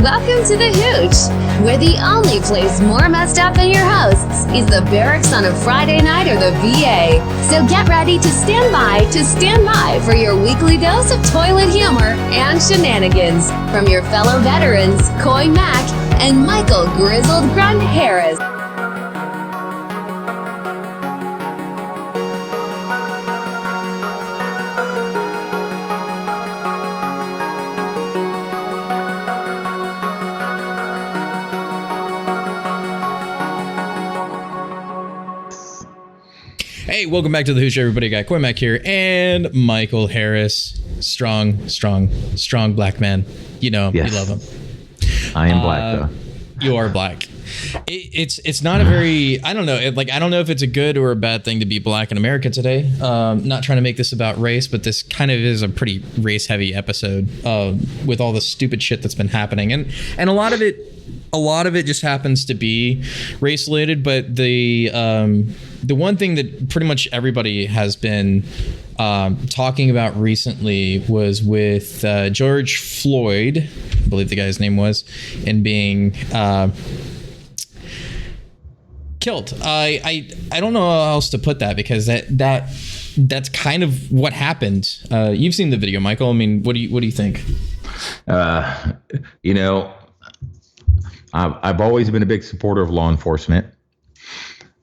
Welcome to the Hooch, where the only place more messed up than your hosts is the barracks on a Friday night or the VA. So get ready to stand by for your weekly dose of toilet humor and shenanigans from your fellow veterans, Coy Mack and Michael Grizzled Grunt Harris. Hey, welcome back to the Hooch, everybody. Got Coy Mack here and Michael Harris. Strong black man. You know, yes. You love him. I am black, though. You are black. It's not a very, I don't know. I don't know if it's a good or a bad thing to be black in America today. Not trying to make this about race, but this kind of is a pretty race heavy episode with all the stupid shit that's been happening. And a lot of it just happens to be race related. But the one thing that pretty much everybody has been talking about recently was with George Floyd, I believe the guy's name was, and being killed. I don't know how else to put that, because that's kind of what happened. You've seen the video, Michael. I mean, what do you think? I've always been a big supporter of law enforcement.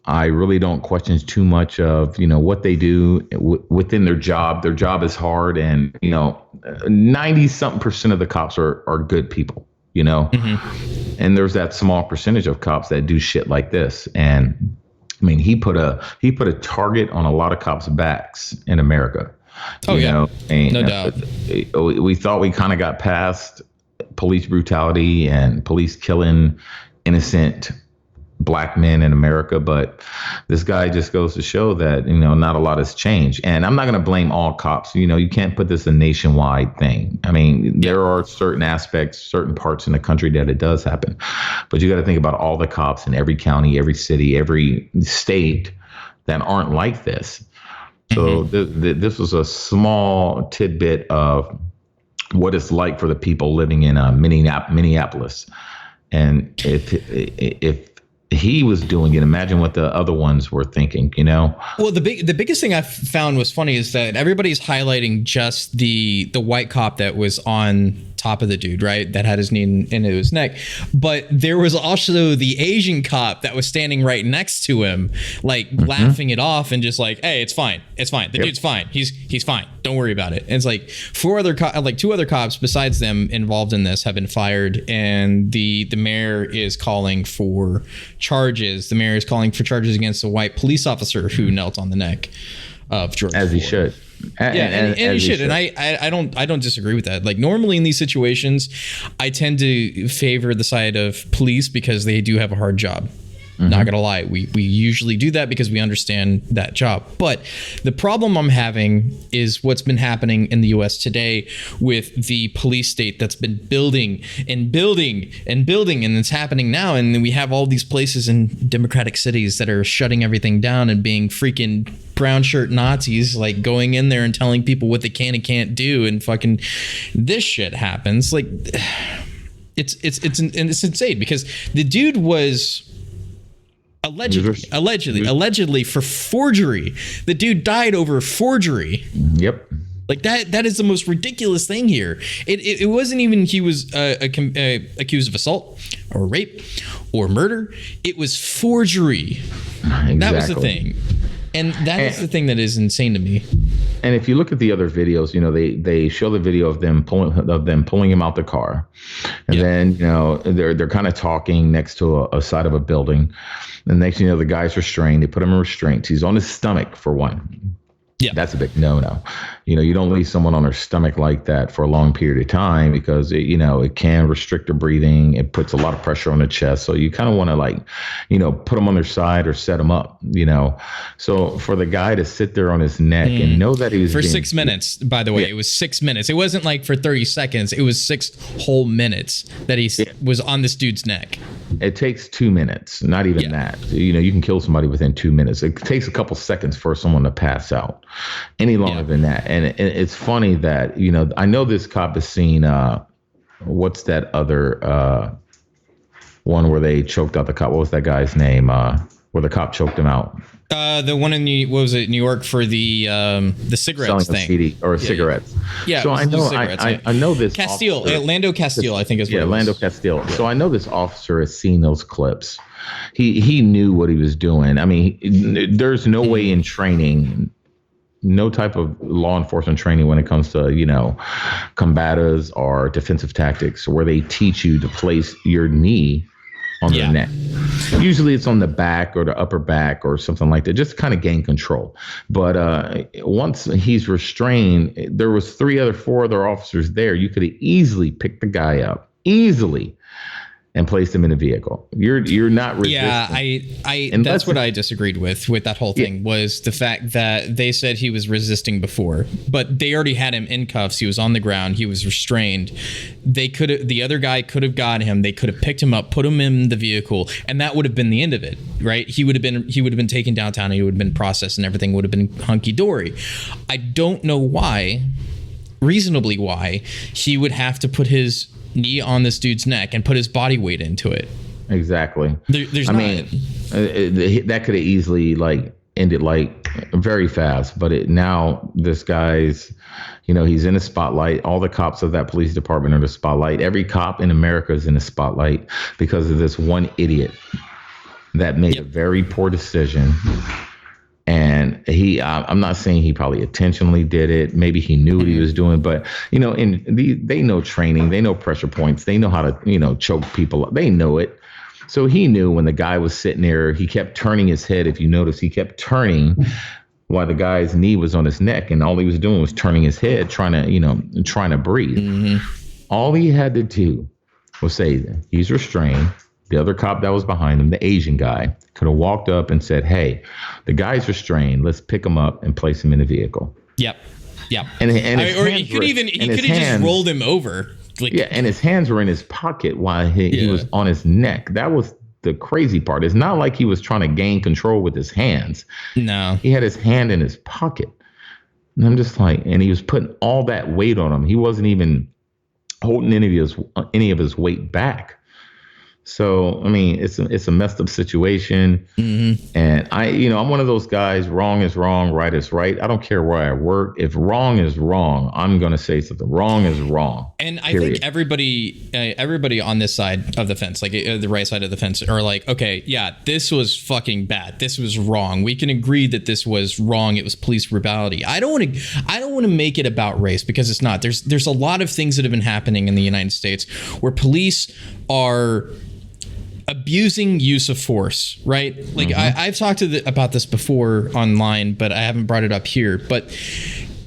I really don't question too much of, what they do within their job. Their job is hard, and, 90-something% of the cops are good people, Mm-hmm. And there's that small percentage of cops that do shit like this. And I mean, he put a target on a lot of cops' backs in America. No doubt. We thought we kind of got past police brutality and police killing innocent black men in America, but this guy just goes to show that not a lot has changed. And I'm not going to blame all cops. You can't put this a nationwide thing. I mean, there are certain aspects, certain parts in the country that it does happen, but you got to think about all the cops in every county, every city, every state that aren't like this. So this was a small tidbit of what it's like for the people living in Minneapolis. And if he was doing it, imagine what the other ones were thinking, Well, the biggest thing I found was funny is that everybody's highlighting just the white cop that was on top of the dude, right? That had his knee into his neck. But there was also the Asian cop that was standing right next to him, like laughing it off and just like, hey, it's fine. It's fine. The dude's fine. He's fine. Don't worry about it. And it's like two other cops besides them involved in this have been fired, and the mayor is calling for charges. The mayor is calling for charges against a white police officer who knelt on the neck of George Floyd. As he should. And he should. And I don't disagree with that. Like, normally in these situations, I tend to favor the side of police because they do have a hard job. Not gonna lie, we usually do that because we understand that job. But the problem I'm having is what's been happening in the U.S. today with the police state that's been building and building and building, and it's happening now. And then we have all these places in democratic cities that are shutting everything down and being freaking brown shirt Nazis, like going in there and telling people what they can and can't do, and fucking this shit happens. Like, it's insane because the dude was allegedly for forgery. The dude died over forgery. Yep. Like that is the most ridiculous thing here. It wasn't even he was accused of assault or rape or murder. It was forgery. Exactly. That was the thing. And that is the thing that is insane to me. And if you look at the other videos, they show the video of them pulling him out the car, and then they're kind of talking next to a side of a building. And next the guy's restrained. They put him in restraints. He's on his stomach for one. Yeah, that's a big no-no. You don't leave someone on their stomach like that for a long period of time because it can restrict their breathing. It puts a lot of pressure on the chest. So you kind of want to put them on their side or set them up. So for the guy to sit there on his neck and know that he was for 6 minutes. By the way, it was 6 minutes. It wasn't like for 30 seconds. It was 6 whole minutes that he was on this dude's neck. It takes 2 minutes, not even that. You can kill somebody within 2 minutes. It takes a couple seconds for someone to pass out. Any longer than that. And it's funny that, I know this cop has seen what's that other one where they choked out the cop? What was that guy's name? Where the cop choked him out? The one in New York for the cigarettes Selling thing, CD or cigarettes. Yeah. So I know I know this Castile, officer, Lando Castile, I think is what it was. Lando Castile. Yeah. So I know this officer has seen those clips. He knew what he was doing. I mean, there's no way in training, no type of law enforcement training when it comes to, combatives or defensive tactics where they teach you to place your knee on their neck. Usually it's on the back or the upper back or something like that, just to kind of gain control. But once he's restrained, there was 4 other officers there. You could have easily picked the guy up and placed him in a vehicle. You're not resisting. Yeah, that's what I disagreed with that whole thing, was the fact that they said he was resisting before, but they already had him in cuffs. He was on the ground. He was restrained. The other guy could have got him. They could have picked him up, put him in the vehicle, and that would have been the end of it, right? He would have been taken downtown. He would have been processed, and everything would have been hunky dory. I don't know reasonably why he would have to put his knee on this dude's neck and put his body weight into it. Exactly. That could have easily ended very fast, but now this guy's, he's in the spotlight. All the cops of that police department are in the spotlight. Every cop in America is in the spotlight because of this one idiot that made a very poor decision. And I'm not saying he probably intentionally did it. Maybe he knew what he was doing, but they know training, they know pressure points, they know how to, choke people. They know it. So he knew when the guy was sitting there, he kept turning his head. If you notice, he kept turning while the guy's knee was on his neck, and all he was doing was turning his head, trying to breathe. Mm-hmm. All he had to do was say he's restrained. The other cop that was behind him, the Asian guy, could have walked up and said, "Hey, the guy's restrained. Let's pick him up and place him in the vehicle." Yep. And he could have just rolled him over. And his hands were in his pocket while he was on his neck. That was the crazy part. It's not like he was trying to gain control with his hands. No. He had his hand in his pocket. And I'm just and he was putting all that weight on him. He wasn't even holding any of his weight back. So, I mean, it's a messed up situation. Mm-hmm. And I'm one of those guys, wrong is wrong, right is right. I don't care where I work. If wrong is wrong, I'm going to say something. Wrong is wrong. And I think everybody on this side of the fence, the right side of the fence, are okay, yeah, this was fucking bad. This was wrong. We can agree that this was wrong. It was police brutality. I don't want to make it about race, because it's not. There's a lot of things that have been happening in the United States where police are abusing use of force, right? I've talked about this before online, but I haven't brought it up here. But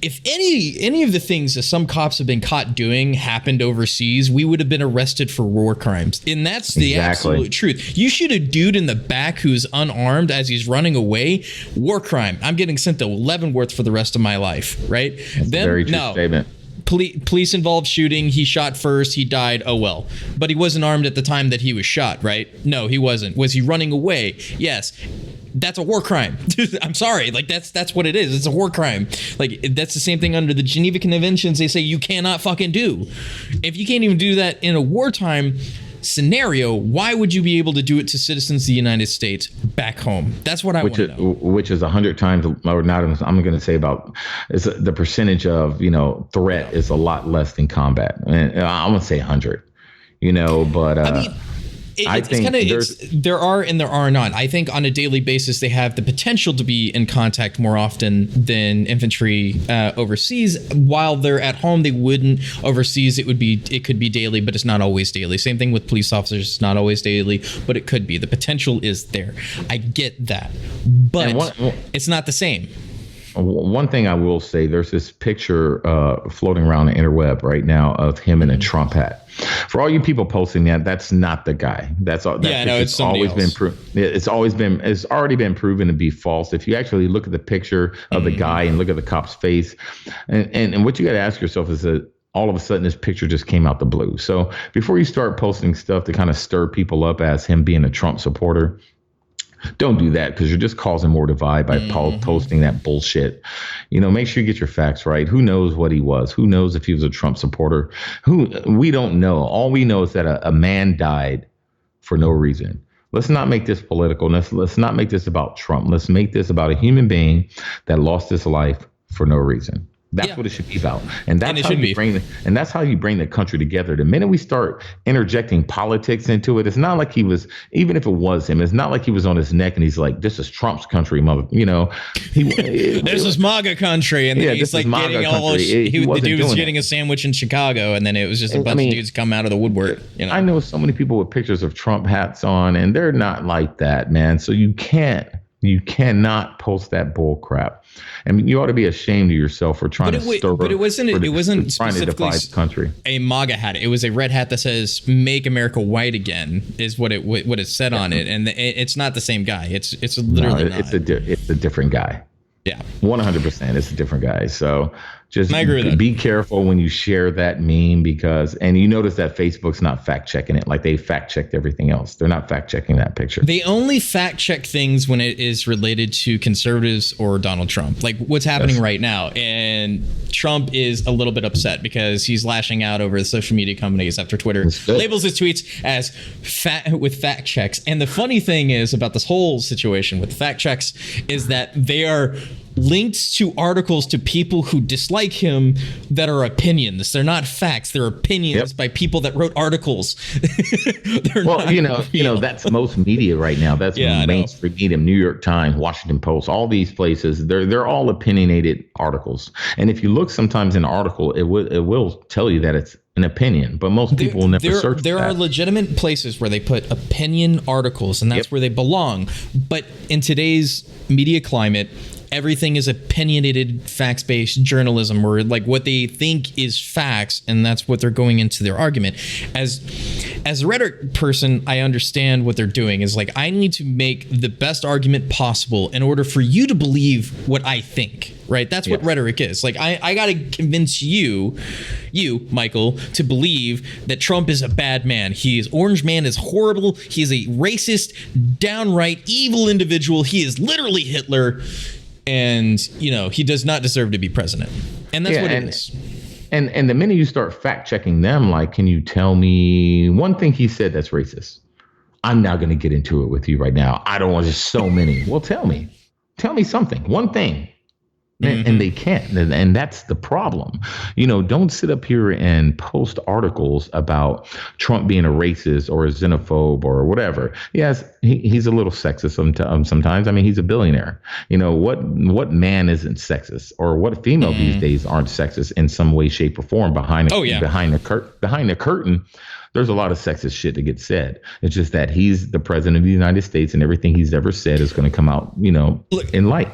if any of the things that some cops have been caught doing happened overseas, we would have been arrested for war crimes. And that's the absolute truth. You shoot a dude in the back who's unarmed as he's running away, war crime. I'm getting sent to Leavenworth for the rest of my life, right? That's a very true statement. Police involved shooting. He shot first. He died. Oh, well. But he wasn't armed at the time that he was shot, right? No, he wasn't. Was he running away? Yes. That's a war crime. I'm sorry. That's what it is. It's a war crime. That's the same thing under the Geneva Conventions. They say you cannot fucking do. If you can't even do that in a wartime scenario, why would you be able to do it to citizens of the United States back home? That's what I want to know. Which is 100 times, or not, I'm going to say the percentage of, threat is a lot less than combat. And I'm going to say 100, but I mean, there are and there are not. I think on a daily basis, they have the potential to be in contact more often than infantry overseas. While they're at home, they wouldn't. Overseas, it could be daily, but it's not always daily. Same thing with police officers. It's not always daily, but it could be. The potential is there. I get that, but it's not the same. One thing I will say, there's this picture floating around the interweb right now of him in a Trump hat. For all you people posting that, that's not the guy. It's always been proven. It's already been proven to be false. If you actually look at the picture of the guy and look at the cop's face, and what you got to ask yourself is that all of a sudden this picture just came out the blue. So before you start posting stuff to kind of stir people up as him being a Trump supporter, Don't do that, because you're just causing more divide by posting that bullshit. Make sure you get your facts right. Who knows what he was? Who knows if he was a Trump supporter? We don't know. All we know is that a man died for no reason. Let's not make this political. Let's not make this about Trump. Let's make this about a human being that lost his life for no reason. That's what it should be about. And that's how you bring the country together. The minute we start interjecting politics into it, it's not like he was, even if it was him, it's not like he was on his neck and he's like, this is Trump's country, mother. This is MAGA country. And then he's like getting all the dude was getting a sandwich in Chicago, and then it was just a bunch of dudes come out of the woodwork. I know so many people with pictures of Trump hats on, and they're not like that, man. So you cannot post that bull crap. I mean, you ought to be ashamed of yourself for trying to stir. But it wasn't trying to divide the country. A MAGA hat. It was a red hat that says "Make America White Again" is what it said on it, and it's not the same guy. It's literally not. It's a different guy. Yeah, 100%. It's a different guy. So just be careful when you share that meme, and you notice that Facebook's not fact checking it. Like they fact checked everything else. They're not fact checking that picture. They only fact check things when it is related to conservatives or Donald Trump, like what's happening right now. And Trump is a little bit upset because he's lashing out over the social media companies after Twitter labels his tweets as fact checks. And the funny thing is about this whole situation with fact checks is that they are linked to articles to people who dislike him that are opinions. They're not facts. They're opinions by people that wrote articles. That's most media right now. That's mainstream media, New York Times, Washington Post, all these places. They're all opinionated articles. And if you look sometimes in an article, it will tell you that it's an opinion, but most people will never search. There are legitimate places where they put opinion articles, and that's where they belong. But in today's media climate, everything is opinionated, facts-based journalism, where like what they think is facts, and that's what they're going into their argument. As a rhetoric person, I understand what they're doing is like, I need to make the best argument possible in order for you to believe what I think, right? That's what rhetoric is. Like, I got to convince you, Michael, to believe that Trump is a bad man. Orange Man is horrible. He is a racist, downright evil individual. He is literally Hitler. And, he does not deserve to be president. And that's what it is. And the minute you start fact checking them, like, can you tell me one thing he said that's racist? I'm not going to get into it with you right now. I don't want just so many. Well, tell me something, one thing. And they can't. And that's the problem. Don't sit up here and post articles about Trump being a racist or a xenophobe or whatever. Yes, he's a little sexist sometimes. I mean, he's a billionaire. What man isn't sexist, or what female these days aren't sexist in some way, shape, or form behind the curtain? There's a lot of sexist shit that gets said. It's just that he's the president of the United States, and everything he's ever said is going to come out, in light.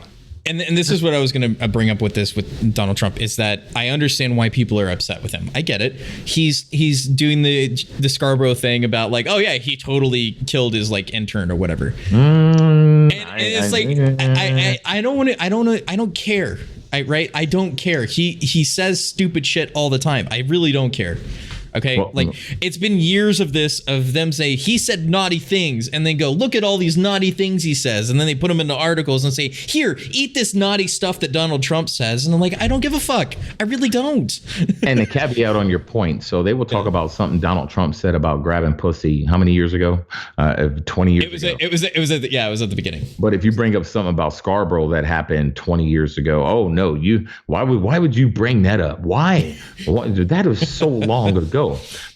And this is what I was going to bring up with Donald Trump, is that I understand why people are upset with him. I get it. He's doing the Scarborough thing about like, oh yeah, he totally killed his like intern or whatever. And it's I don't care. I don't care. He says stupid shit all the time. I really don't care. Okay, it's been years of them say he said naughty things, and then go look at all these naughty things he says, and then they put them into articles and say, here, eat this naughty stuff that Donald Trump says, and I'm like, I don't give a fuck. I really don't. And a caveat on your point, so they will talk about something Donald Trump said about grabbing pussy. How many years ago? 20 years ago. It was at the beginning. But if you bring up something about Scarborough that happened 20 years ago, oh no, why would you bring that up? Why? That was so long ago.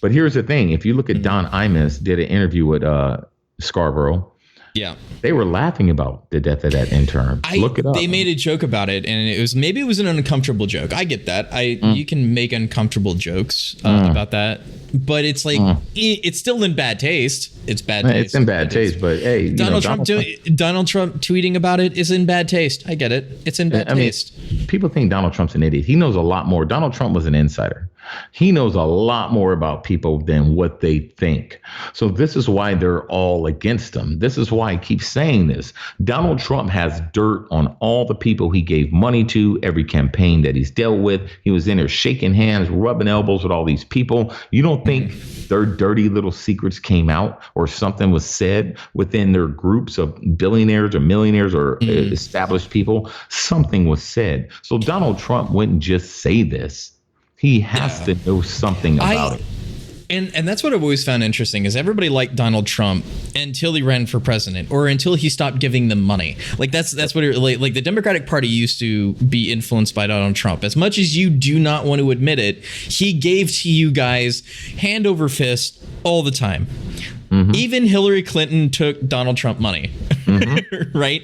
But here's the thing. If you look at Don Imus did an interview with Scarborough. Yeah. They were laughing about the death of that intern. Look it up. They made a joke about it, and it was an uncomfortable joke. I get that. You can make uncomfortable jokes about that. But it's like it's still in bad taste. It's bad taste. It's in bad taste, but hey, Donald Trump tweeting about it is in bad taste. I get it. It's in bad taste. People think Donald Trump's an idiot. He knows a lot more. Donald Trump was an insider. He knows a lot more about people than what they think. So this is why they're all against him. This is why I keep saying this. Donald Trump has dirt on all the people he gave money to, every campaign that he's dealt with. He was in there shaking hands, rubbing elbows with all these people. You don't don't think their dirty little secrets came out or something was said within their groups of billionaires or millionaires or established people? Something was said. So Donald Trump wouldn't just say this. He has to know something about it. And that's what I've always found interesting is everybody liked Donald Trump until he ran for president or until he stopped giving them money. Like that's what like the Democratic Party used to be influenced by Donald Trump. As much as you do not want to admit it, he gave to you guys hand over fist all the time. Even Hillary Clinton took Donald Trump money, right?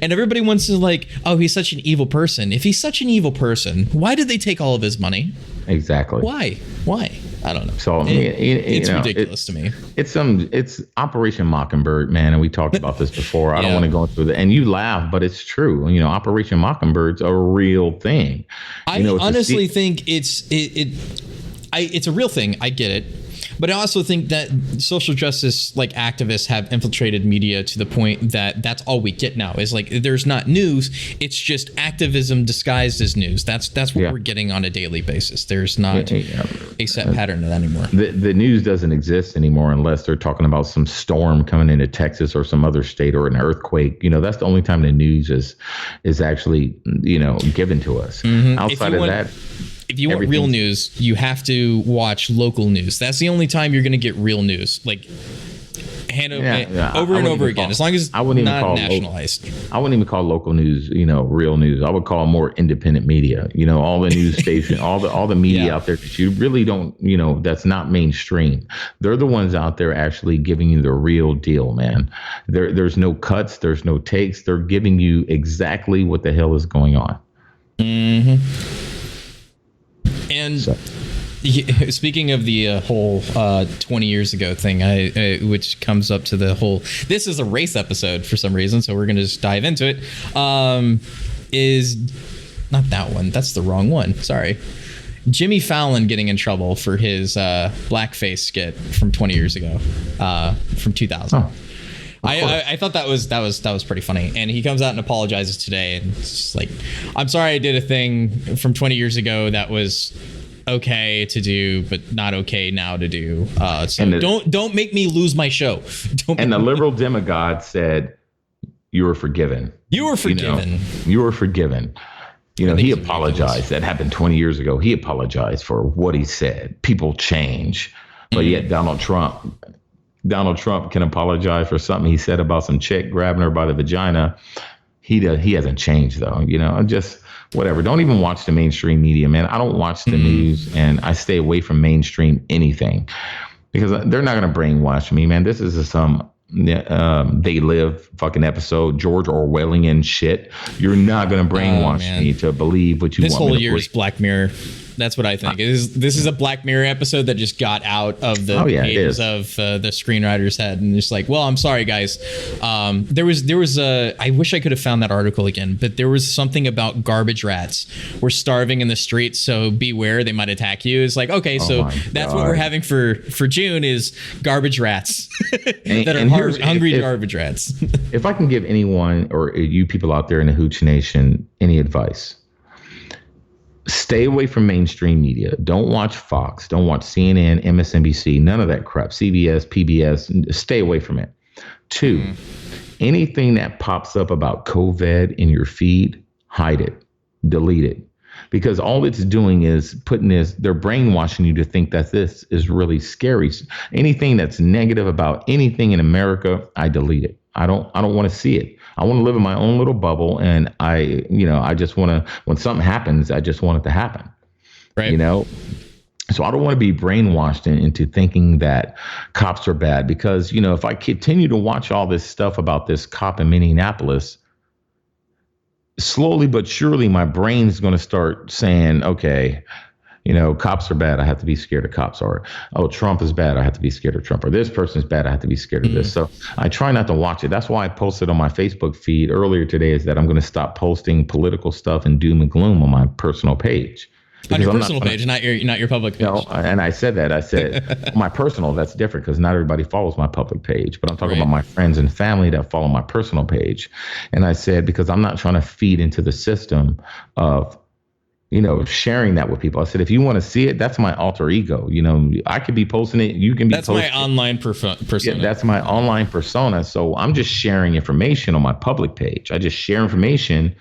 And everybody wants to like, oh, he's such an evil person. If he's such an evil person, why did they take all of his money? Exactly. Why? I don't know. So it's ridiculous to me. It's Operation Mockingbird, man, and we talked about this before. I don't want to go through that. And you laugh, but it's true. You know, Operation Mockingbird's a real thing. I honestly think it's a real thing. I get it. But I also think that social justice like activists have infiltrated media to the point that that's all we get now is like there's not news. It's just activism disguised as news. That's what we're getting on a daily basis. There's not a set pattern of that anymore. The news doesn't exist anymore unless they're talking about some storm coming into Texas or some other state or an earthquake. You know, that's the only time the news is actually, you know, given to us. Outside of that. If you want real news, you have to watch local news. That's the only time you're going to get real news. Like over and over again, as long as it's not nationalized. I wouldn't even call local news, you know, real news. I would call more independent media. You know, all the news station, all the media out there that you really don't, you know, that's not mainstream. They're the ones out there actually giving you the real deal, man. There's no cuts, there's no takes. They're giving you exactly what the hell is going on. And speaking of the whole 20 years ago thing, which comes up to the whole, this is a race episode for some reason, so we're going to just dive into it. Is not that one. That's the wrong one. Sorry. Jimmy Fallon getting in trouble for his blackface skit from 20 years ago, from 2000. Oh. I thought that was pretty funny, and he comes out and apologizes today, and it's just like, I'm sorry I did a thing from 20 years ago that was okay to do, but not okay now to do. So don't make me lose my show. And the liberal demigod said, "You were forgiven. You were forgiven. You were forgiven." You know, he apologized. That happened 20 years ago. He apologized for what he said. People change, but yet Donald Trump can apologize for something he said about some chick grabbing her by the vagina. He hasn't changed, though. You know, just whatever. Don't even watch the mainstream media, man. I don't watch the news, and I stay away from mainstream anything because they're not going to brainwash me, man. This is some They Live fucking episode, George Orwellian shit. You're not going to brainwash me to believe what you want me to believe. This whole year is Black Mirror. That's what I think. This is a Black Mirror episode that just got out of the pages of the screenwriter's head, and just like, well, I'm sorry, guys. There was a. I wish I could have found that article again, but there was something about garbage rats were starving in the streets, so beware, they might attack you. It's like, okay, so that's what we're having for June is garbage rats that are hungry garbage rats. If I can give anyone or you people out there in the Hooch Nation any advice. Stay away from mainstream media. Don't watch Fox. Don't watch CNN, MSNBC, none of that crap. CBS, PBS. Stay away from it. 2, anything that pops up about COVID in your feed, hide it, delete it. Because all it's doing is they're brainwashing you to think that this is really scary. Anything that's negative about anything in America, I delete it. I don't want to see it. I want to live in my own little bubble, and I just want to, when something happens, I just want it to happen. Right. You know? So I don't want to be brainwashed into thinking that cops are bad because, you know, if I continue to watch all this stuff about this cop in Minneapolis, slowly but surely my brain's going to start saying, okay, you know, cops are bad. I have to be scared of cops. Or, oh, Trump is bad. I have to be scared of Trump. Or this person's bad. I have to be scared of this. So I try not to watch it. That's why I posted on my Facebook feed earlier today is that I'm going to stop posting political stuff and doom and gloom on my personal page. On your personal page, not your public page. You know, and I said that. I said my personal, that's different because not everybody follows my public page. But I'm talking about my friends and family that follow my personal page. And I said, because I'm not trying to feed into the system of sharing that with people. I said, if you want to see it, that's my alter ego. I could be posting it. You can be That's posting my online persona. Yeah, that's my online persona. So I'm just sharing information on my public page. I just share information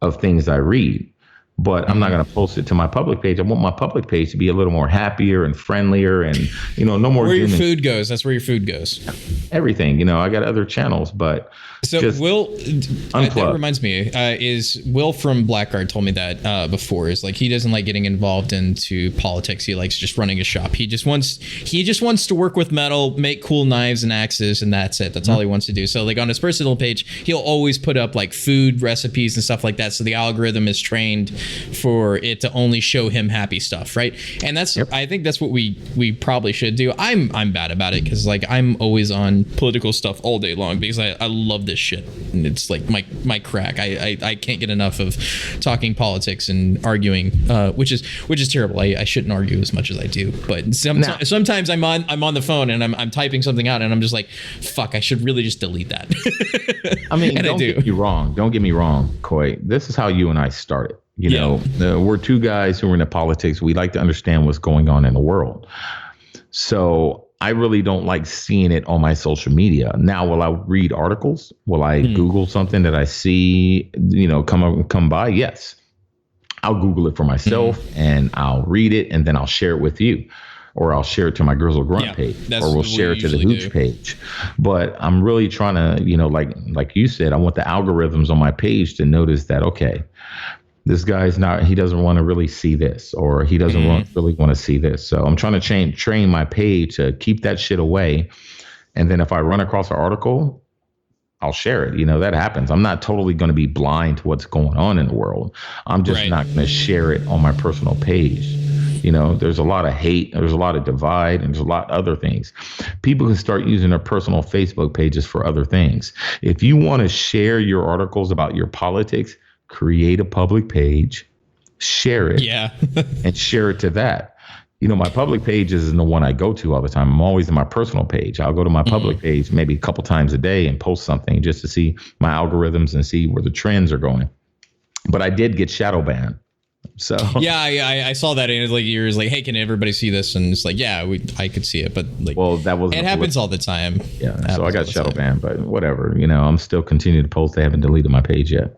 of things I read. But I'm not going to post it to my public page. I want my public page to be a little more happier and friendlier and, no more. Where your food goes. That's where your food goes. Everything. I got other channels, but so Will, that reminds me, is Will from Blackguard told me that before, is like, he doesn't like getting involved into politics. He likes just running a shop. He just wants to work with metal, make cool knives and axes, and that's it. That's all he wants to do. So like on his personal page, he'll always put up like food recipes and stuff like that. So the algorithm is trained for it to only show him happy stuff, right? And that's I think that's what we probably should do. I'm bad about it because like I'm always on political stuff all day long because I love this shit and it's like my crack. I can't get enough of talking politics and arguing, which is terrible. I shouldn't argue as much as I do, but sometimes I'm on the phone and I'm typing something out and I'm just like, fuck, I should really just delete that. I mean, don't get me wrong, Coy. This is how you and I started. We're two guys who are into politics. We like to understand what's going on in the world. So I really don't like seeing it on my social media. Now, will I read articles? Will I Google something that I see, come by? Yes. I'll Google it for myself and I'll read it and then I'll share it with you. Or I'll share it to my Girls Will Grunt page, or we'll share it to the Hooch page. But I'm really trying to, like you said, I want the algorithms on my page to notice that, okay, this guy's he doesn't want to really see this, or he doesn't really want to see this. So I'm trying to train my page to keep that shit away. And then if I run across an article, I'll share it. That happens. I'm not totally going to be blind to what's going on in the world. I'm just not going to share it on my personal page. There's a lot of hate, there's a lot of divide, and there's a lot of other things. People can start using their personal Facebook pages for other things. If you want to share your articles about your politics, create a public page, share it, and share it to that. My public page isn't the one I go to all the time. I'm always in my personal page. I'll go to my public page maybe a couple times a day and post something just to see my algorithms and see where the trends are going. But I did get shadow banned. So I saw that, and it was like, you were like, hey, can everybody see this? And it's like, I could see it, but like, well, that was, it happens all the time. Yeah, so I got shadow banned, but whatever. I'm still continuing to post. They haven't deleted my page yet.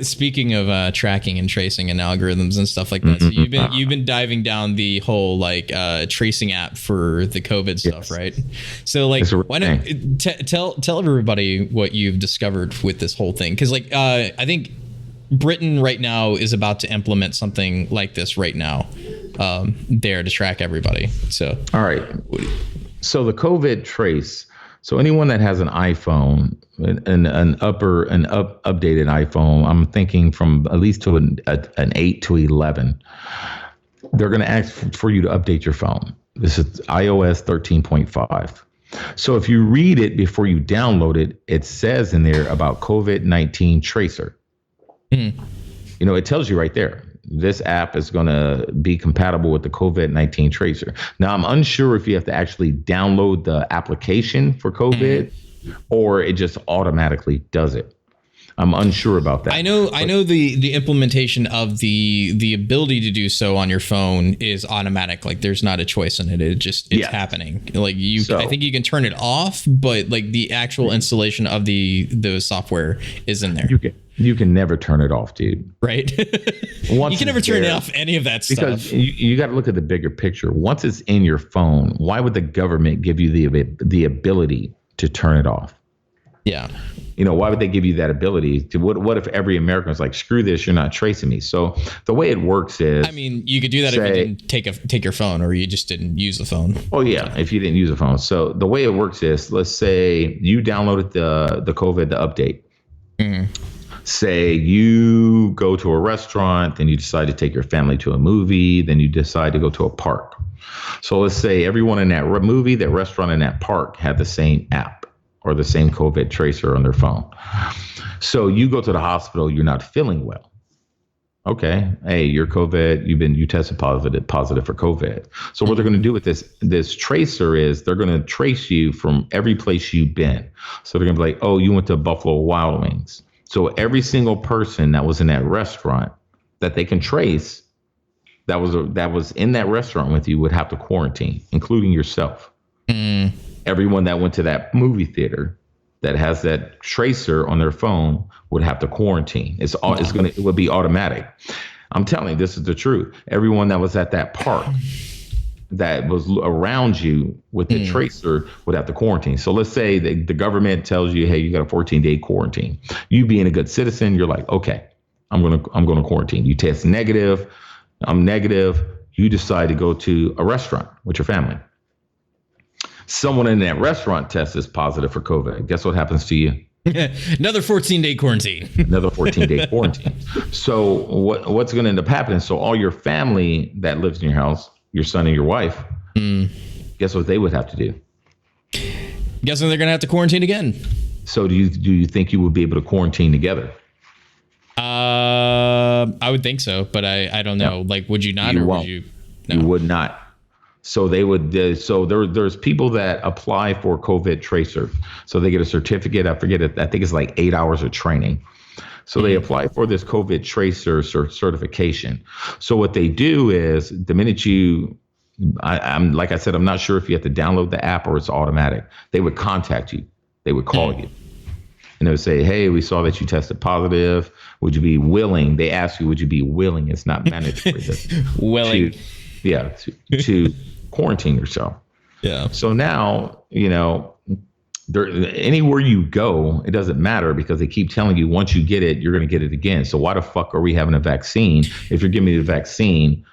Speaking of tracking and tracing and algorithms and stuff like that, so you've been diving down the whole like tracing app for the COVID stuff, right? So like, why don't tell everybody what you've discovered with this whole thing? Because like I think Britain right now is about to implement something like this right now, there to track everybody. So all right, so the COVID trace. So anyone that has an iPhone, an updated iPhone, I'm thinking from at least to an 8 to 11, they're going to ask for you to update your phone. This is iOS 13.5. So if you read it before you download it, it says in there about COVID-19 tracer. It tells you right there. This app is going to be compatible with the COVID-19 tracer. Now, I'm unsure if you have to actually download the application for COVID or it just automatically does it. I'm unsure about that. I know the implementation of the ability to do so on your phone is automatic. Like there's not a choice in it. It's happening. Like I think you can turn it off, but like the actual installation of the software is in there. You can never turn it off, dude. Right? You can never turn off any of that stuff. Because you got to look at the bigger picture. Once it's in your phone, why would the government give you the ability to turn it off? Yeah. Why would they give you that ability to what if every American is like, screw this, you're not tracing me? So the way it works is, I mean, you could do that if you didn't take your phone or you just didn't use the phone. Oh yeah. If you didn't use the phone. So the way it works is, let's say you downloaded the COVID, the update. Say you go to a restaurant, then you decide to take your family to a movie, then you decide to go to a park. So let's say everyone in that movie, that restaurant, and that park had the same app or the same COVID tracer on their phone. So you go to the hospital, you're not feeling well. Okay, hey, you're COVID. You tested positive for COVID. So what they're going to do with this tracer is they're going to trace you from every place you've been. So they're going to be like, oh, you went to Buffalo Wild Wings. So every single person that was in that restaurant that they can trace that was in that restaurant with you would have to quarantine, including yourself. Everyone that went to that movie theater that has that tracer on their phone would have to quarantine. It would be automatic. I'm telling you, this is the truth. Everyone that was at that park that was around you with the tracer would have to quarantine. So let's say the government tells you, hey, you got a 14-day quarantine. You being a good citizen, you're like, okay, I'm gonna quarantine. You test negative. I'm negative. You decide to go to a restaurant with your family. Someone in that restaurant tests positive for COVID. Guess what happens to you? Another 14-day quarantine. Another 14-day quarantine. So what's going to end up happening? So all your family that lives in your house, your son and your wife, guess what they would have to do? Guessing they're going to have to quarantine again. So do you think you would be able to quarantine together? I would think so, but I don't know. No. Like, would you not, would you? No. You would not. So they would. So there's people that apply for COVID tracer. So they get a certificate. I forget it. I think it's like 8 hours of training. So they apply for this COVID tracer certification. So what they do is the minute I'm like I said, I'm not sure if you have to download the app or it's automatic. They would contact you. They would call you. And they would say, hey, we saw that you tested positive. Would you be willing? They ask you, would you be willing? It's not mandatory. Willing. To quarantine yourself. Yeah. So now, anywhere you go, it doesn't matter because they keep telling you once you get it, you're going to get it again. So why the fuck are we having a vaccine? If you're giving me the vaccine,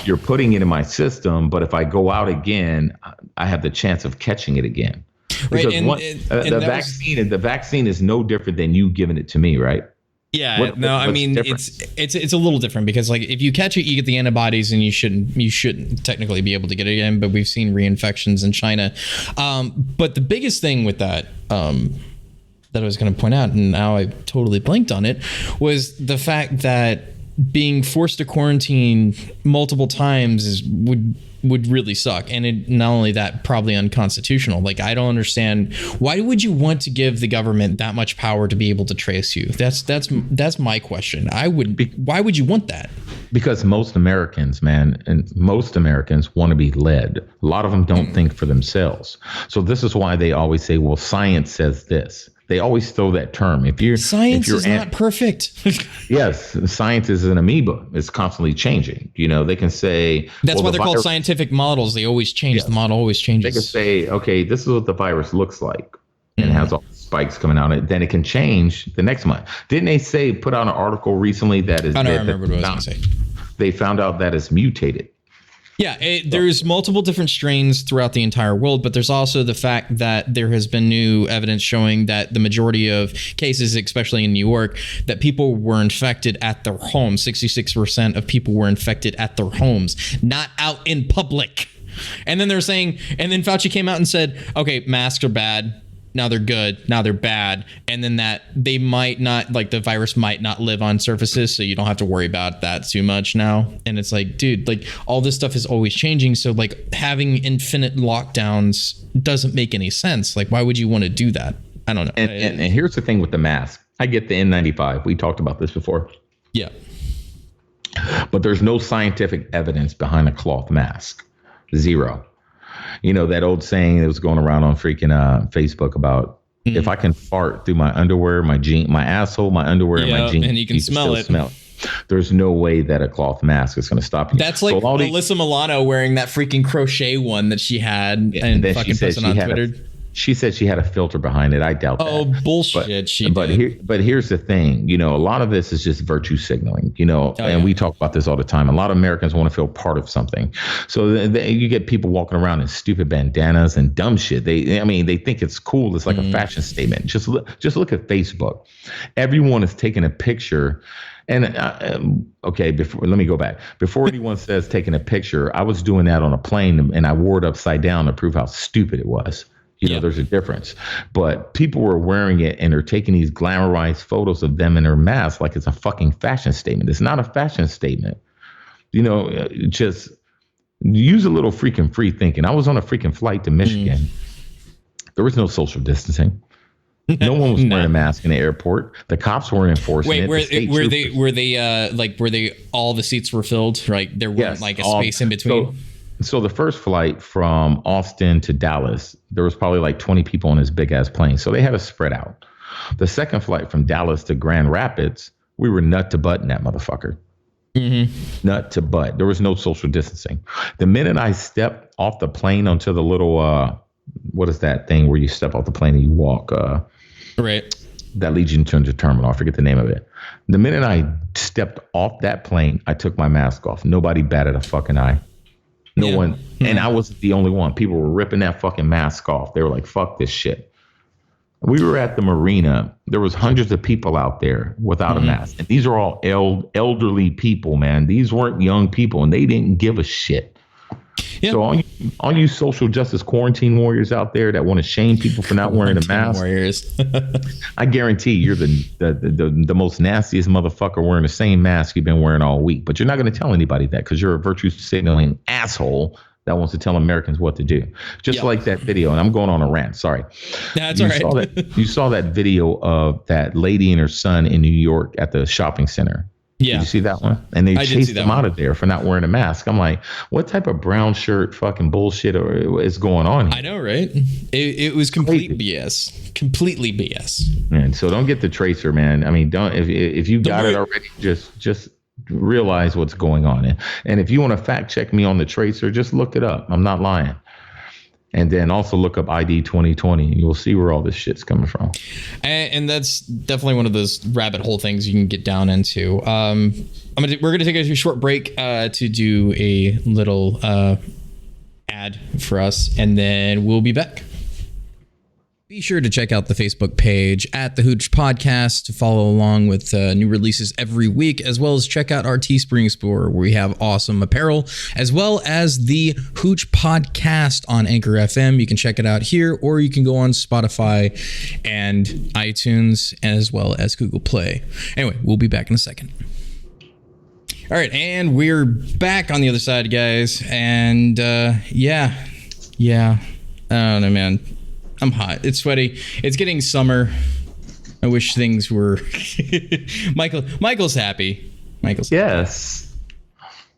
you're putting it in my system. But if I go out again, I have the chance of catching it again. Because the vaccine is no different than you giving it to me, right? Yeah, I mean, different? it's a little different because like if you catch it, you get the antibodies, and you shouldn't technically be able to get it again. But we've seen reinfections in China. But the biggest thing with that that I was going to point out, and now I totally blanked on it, was the fact that being forced to quarantine multiple times would really suck. And not only that, probably unconstitutional. Like, I don't understand, why would you want to give the government that much power to be able to trace you? That's my question. Why would you want that? Because most Americans want to be led. A lot of them don't think for themselves. So this is why they always say, well, science says this. They always throw that term. Science is not perfect. Yes, science is an amoeba. It's constantly changing. They can say that's why they're called scientific models. They always change. The model always changes. They can say, okay, this is what the virus looks like, and it has all the spikes coming out. Then it can change the next month. Didn't they put out an article recently that is? I don't remember what I was going to say. They found out that it's mutated. Yeah, there's multiple different strains throughout the entire world, but there's also the fact that there has been new evidence showing that the majority of cases, especially in New York, that people were infected at their homes. 66% of people were infected at their homes, not out in public. And then they're saying, and then Fauci came out and said, okay, masks are bad. Now they're good. Now they're bad. And then that they might not, like, the virus might not live on surfaces, so you don't have to worry about that too much now. And it's like, dude, like, all this stuff is always changing. So like having infinite lockdowns doesn't make any sense. Like, why would you want to do that? I don't know. And here's the thing with the mask. I get the N95. We talked about this before. Yeah. But there's no scientific evidence behind a cloth mask. Zero. That old saying that was going around on freaking Facebook about if I can fart through my underwear, my asshole, my underwear, and my jeans, and you can smell it. There's no way that a cloth mask is going to stop you. That's like Alyssa Milano wearing that freaking crochet one that she had and fucking posting on Twitter. She said she had a filter behind it. I doubt that. Oh, bullshit. But here's the thing. A lot of this is just virtue signaling, and we talk about this all the time. A lot of Americans want to feel part of something. So you get people walking around in stupid bandanas and dumb shit. They think it's cool. It's like a fashion statement. Just look at Facebook. Everyone is taking a picture. And let me go back. Before anyone says taking a picture, I was doing that on a plane and I wore it upside down to prove how stupid it was. There's a difference. But people were wearing it and they're taking these glamorized photos of them in their masks like it's a fucking fashion statement. It's not a fashion statement. Just use a little freaking free thinking. I was on a freaking flight to Michigan. There was no social distancing. No one was wearing a mask in the airport. The cops weren't enforcing it. Were they all the seats were filled? Right, there wasn't like a space in between. So the first flight from Austin to Dallas, there was probably like 20 people on this big ass plane. So they had us spread out. The second flight from Dallas to Grand Rapids, we were nut to butt in that motherfucker. Mm-hmm. Nut to butt. There was no social distancing. The minute I stepped off the plane onto the little, what is that thing where you step off the plane and you walk? Right. That leads you into the terminal. I forget the name of it. The minute I stepped off that plane, I took my mask off. Nobody batted a fucking eye. No one. Mm-hmm. And I wasn't the only one. People were ripping that fucking mask off. They were like, fuck this shit. We were at the marina. There was hundreds of people out there without a mask. And these are all elderly people, man. These weren't young people, and they didn't give a shit. Yep. So all you social justice quarantine warriors out there that want to shame people for not wearing a mask, warriors. I guarantee you're the most nastiest motherfucker wearing the same mask you've been wearing all week. But you're not going to tell anybody that because you're a virtue signaling asshole that wants to tell Americans what to do. Just like that video. And I'm going on a rant. Sorry. That's all right. You saw that video of that lady and her son in New York at the shopping center. Yeah. Did you see that one? And they chased them out of there for not wearing a mask. I'm like, what type of brown shirt fucking bullshit is going on here? I know, right? It was complete BS. Completely BS. And so don't get the tracer, man. I mean, don't if you got it already, just realize what's going on. And if you want to fact check me on the tracer, just look it up. I'm not lying. And then also look up ID 2020 and you'll see where all this shit's coming from. And that's definitely one of those rabbit hole things you can get down into. We're going to take a short break to do a little ad for us, and then we'll be back. Be sure to check out the Facebook page at the Hooch Podcast to follow along with new releases every week, as well as check out our Teespring store where we have awesome apparel, as well as the Hooch Podcast on Anchor FM. You can check it out here, or you can go on Spotify and iTunes, as well as Google Play. Anyway, we'll be back in a second. All right, and we're back on the other side, guys. And yeah. I don't know, man. I'm hot. It's sweaty. It's getting summer. I wish things were. Michael's happy. Yes.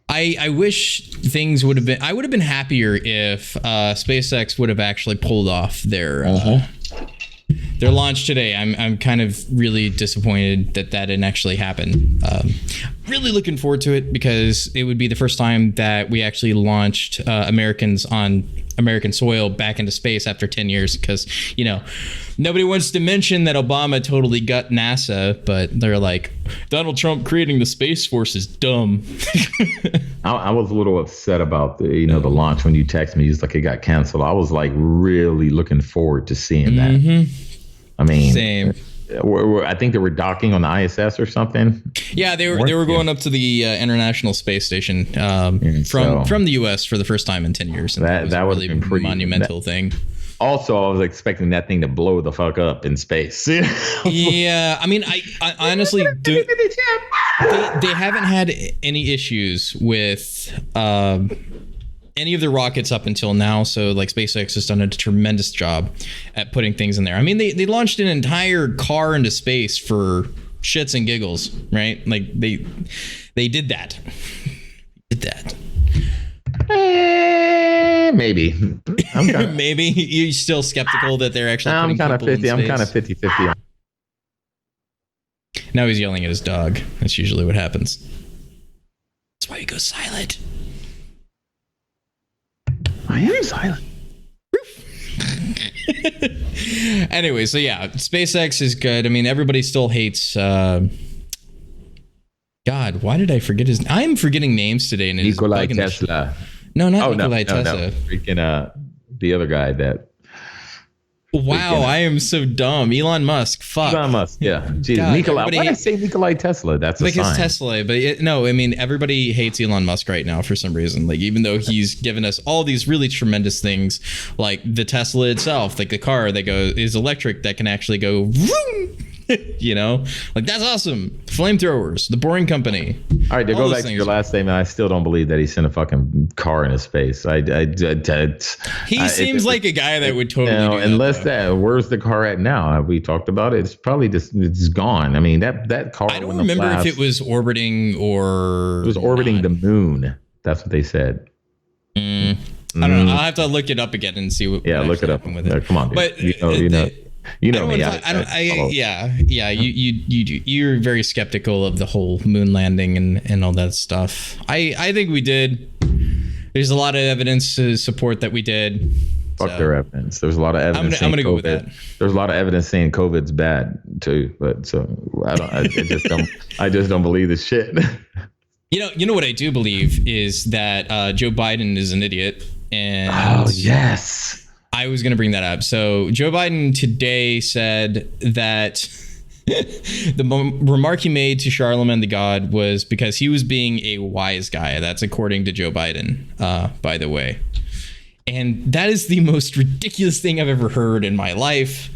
I wish things would have been. I would have been happier if SpaceX would have actually pulled off their launch today. I'm kind of really disappointed that didn't actually happen. Really looking forward to it because it would be the first time that we actually launched Americans on American soil back into space after 10 years, because, you know, nobody wants to mention that Obama totally gut NASA, but they're like, Donald Trump creating the Space Force is dumb. I was a little upset about the launch when you texted me. It's like it got canceled. I was like really looking forward to seeing that. Mm-hmm. I mean, same. I think they were docking on the ISS or something. Yeah, they were going up to the International Space Station from the U.S. for the first time in 10 years. That was a really monumental thing. Also, I was expecting that thing to blow the fuck up in space. Yeah, I mean, I honestly do. They haven't had any issues with any of the rockets up until now. So like SpaceX has done a tremendous job at putting things in there. I mean, they launched an entire car into space for shits and giggles, right? Like they did that. Maybe. Maybe you're still skeptical that they're actually. I'm kind of 50. I'm kind of 50-50. Now he's yelling at his dog. That's usually what happens. That's why he goes silent. I am silent. Anyway, so yeah, SpaceX is good. I mean, everybody still hates. God, why did I forget his? I'm forgetting names today. And Nikola Tesla. No, not Nikola Tesla. No. Freaking the other guy that. Wow, I am so dumb. Elon Musk. Fuck. Elon Musk. Yeah. Jesus. Nikola. Why did I say Nikola Tesla? That's a sign. Because Tesla, but no, I mean everybody hates Elon Musk right now for some reason. Like even though he's given us all these really tremendous things, like the Tesla itself, like the car that is electric that can actually go vroom, You know, like that's awesome. Flamethrowers, the Boring Company. All right, to go back to your last statement, I still don't believe that he sent a fucking car in his face. He seems like a guy that would totally do unless that. Where's the car at now? Have we talked about it? It's probably just it's gone. I mean, that car. I don't remember if it was orbiting or it was orbiting the moon. That's what they said. I don't know. I'll have to look it up again and see what. Yeah, look it up. With it. Come on, dude. But you know me. You're very skeptical of the whole moon landing and all that stuff. I think we did. There's a lot of evidence to support that we did. Fuck their evidence. There's a lot of evidence. I'm gonna go with that. There's a lot of evidence saying COVID's bad too, but so I just don't believe this shit. You know what I do believe is that Joe Biden is an idiot. And oh yes, I was going to bring that up. So Joe Biden today said that the remark he made to Charlemagne the God was because he was being a wise guy. That's according to Joe Biden, by the way. And that is the most ridiculous thing I've ever heard in my life.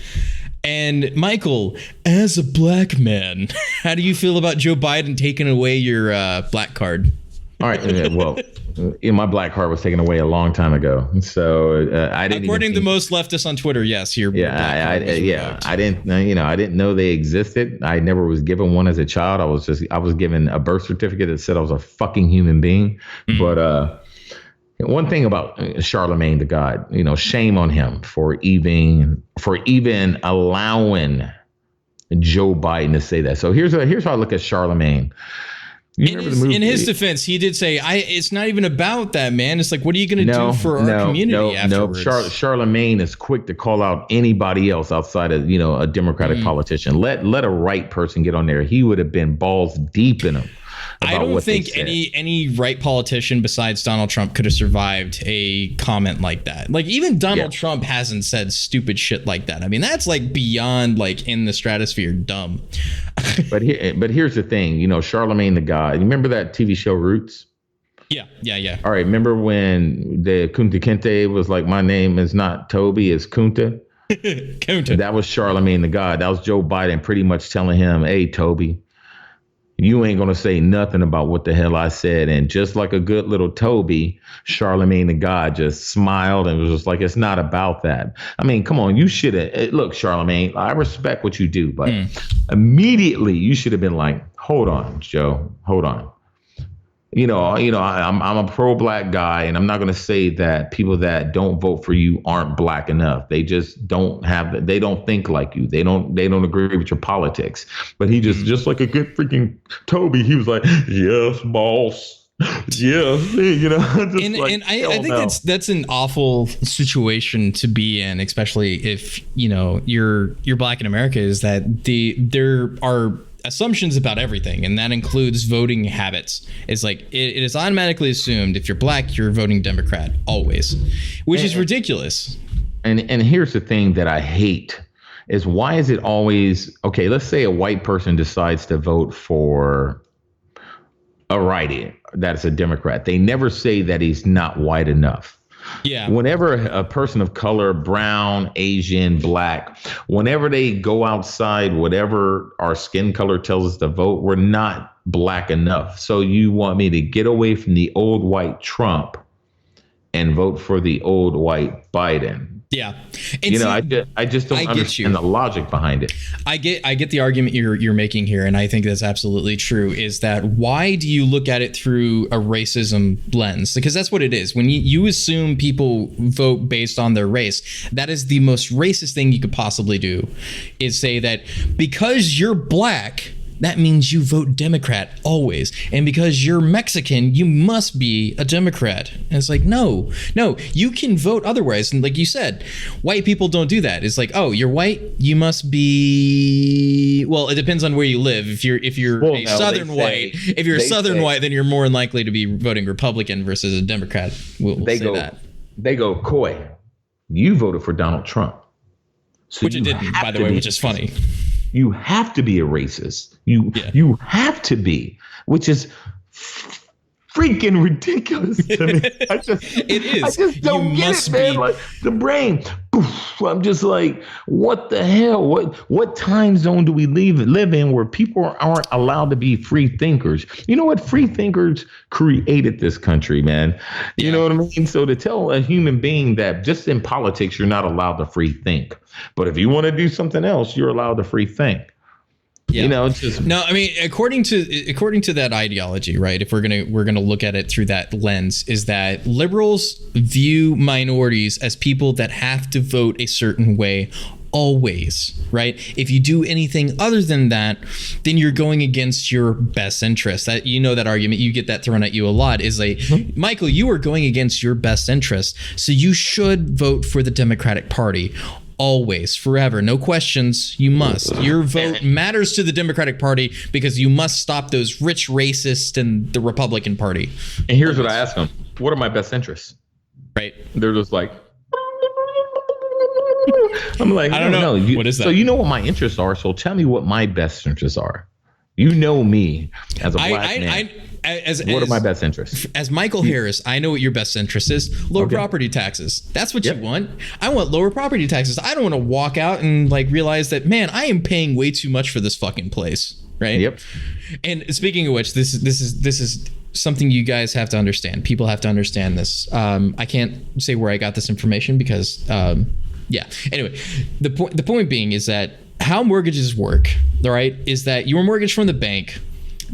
And Michael, as a black man, how do you feel about Joe Biden taking away your black card? All right. Well, my black card was taken away a long time ago, so I didn't. According to most leftists on Twitter, yes, I didn't. I didn't know they existed. I never was given one as a child. I was given a birth certificate that said I was a fucking human being. Mm-hmm. But one thing about Charlemagne the God, shame on him for even allowing Joe Biden to say that. So here's how I look at Charlemagne. In his defense, he did say, it's not even about that, man. It's like, what are you going to do for our community afterwards? No, Charlemagne is quick to call out anybody else outside of, a Democratic politician. Let a right person get on there. He would have been balls deep in him. I don't think any right politician besides Donald Trump could have survived a comment like that. Like even Donald Trump hasn't said stupid shit like that. I mean, that's like beyond like in the stratosphere dumb. But here's the thing, Charlemagne the God. You remember that TV show Roots? Yeah. All right. Remember when the Kunta Kinte was like, my name is not Toby, it's Kunta. Kunta. That was Charlemagne the God. That was Joe Biden pretty much telling him, hey, Toby, you ain't going to say nothing about what the hell I said. And just like a good little Toby, Charlemagne the God just smiled and was just like, it's not about that. I mean, come on, you should have. Look, Charlemagne, I respect what you do, but immediately you should have been like, hold on, Joe, hold on. I'm a pro-black guy, and I'm not going to say that people that don't vote for you aren't black enough. They just don't they don't think like you. They don't agree with your politics. But he just like a good freaking Toby, he was like, yes, boss. Yeah, I think that's an awful situation to be in, especially if you're black in America. Is that there are assumptions about everything, and that includes voting habits. It's like it is automatically assumed if you're black, you're voting Democrat always, which is ridiculous. And here's the thing that I hate is why is it always okay? Let's say a white person decides to vote for a righty that's a Democrat. They never say that he's not white enough. Yeah. Whenever a person of color, brown, Asian, black, whenever they go outside, whatever our skin color tells us to vote, we're not black enough. So you want me to get away from the old white Trump and vote for the old white Biden? Yeah. I just don't understand the logic behind it. I get the argument you're making here, and I think that's absolutely true, is that why do you look at it through a racism lens? Because that's what it is. When you assume people vote based on their race, that is the most racist thing you could possibly do, is say that because you're black, that means you vote Democrat always. And because you're Mexican, you must be a Democrat. And it's like, no, you can vote otherwise. And like you said, white people don't do that. It's like, oh, you're white, you must be, well, it depends on where you live. If you're Southern white, then you're more likely to be voting Republican versus a Democrat. We'll say that. They go, Coy, you voted for Donald Trump. So which it didn't, by the way, which is funny. You have to be a racist. You have to be, which is freaking ridiculous to me. It is. I just don't get it, man. Like the brain. I'm just like, what the hell? What time zone do we live in where people aren't allowed to be free thinkers? You know what? Free thinkers created this country, man. You know what I mean? So to tell a human being that just in politics, you're not allowed to free think. But if you want to do something else, you're allowed to free think. Yeah. You know, it's just no. I mean, according to that ideology, right? If we're gonna look at it through that lens, is that liberals view minorities as people that have to vote a certain way always, right? If you do anything other than that, then you're going against your best interest. That, you know, that argument, you get that thrown at you a lot, is like, Michael, you are going against your best interest, so you should vote for the Democratic Party. Always, forever, no questions. You must. Your vote matters to the Democratic Party because you must stop those rich racists and the Republican Party. And here's what I ask them: what are my best interests? Right? They're just like, I'm like, I don't know. What is that? So you know what my interests are. So tell me what my best interests are. You know me as a black man. What are my best interests? As Michael Harris, I know what your best interest is. Lower property taxes. That's what you want. I want lower property taxes. I don't want to walk out and like realize that, man, I am paying way too much for this fucking place. Right. Yep. And speaking of which, this is something you guys have to understand. People have to understand this. I can't say where I got this information because, Anyway, the point being is that how mortgages work, all right, is that your mortgage from the bank